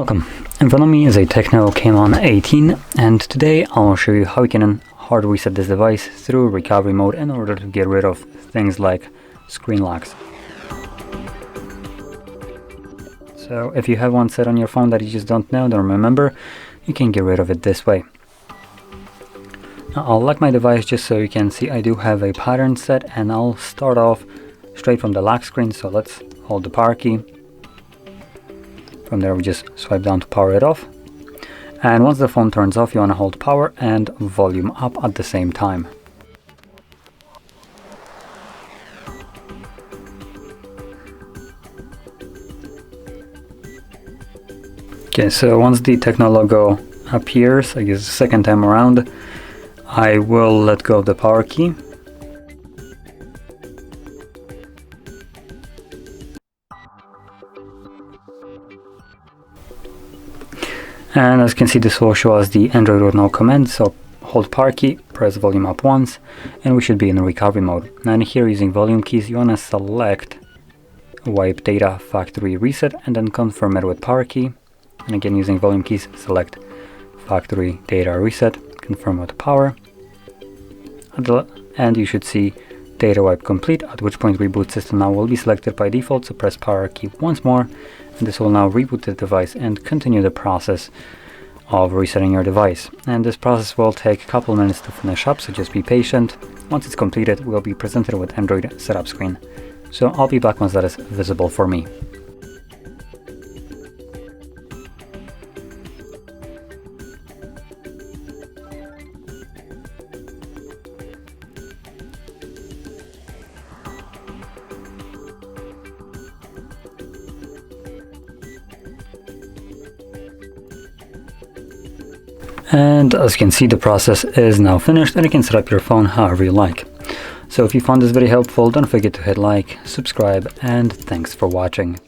Welcome. In front of me is a Tecno Camon 18, and today I'll show you how you can hard reset this device through recovery mode in order to get rid of things like screen locks. So if you have one set on your phone that you just don't remember, you can get rid of it this way. Now I'll lock my device just so you can see I do have a pattern set, and I'll start off straight from the lock screen. So let's hold the power key. From there we just swipe down to power it off, and once the phone turns off you want to hold power and volume up at the same time. Okay, so once the Tecno logo appears, I guess the second time around, I will let go of the power key. And as you can see, this will show us the Android with no command, so hold power key, press volume up once, and we should be in recovery mode. Now in here, using volume keys, you want to select wipe data factory reset and then confirm it with power key. And again, using volume keys, select factory data reset, confirm with power. And you should see data wipe complete, at which point reboot system now will be selected by default, so press power key once more, and this will now reboot the device and continue the process of resetting your device. And this process will take a couple minutes to finish up, so just be patient. Once it's completed, we'll be presented with Android setup screen. So I'll be back once that is visible for me. And as you can see, the process is now finished and you can set up your phone however you like. So if you found this video helpful, don't forget to hit like, subscribe, and thanks for watching.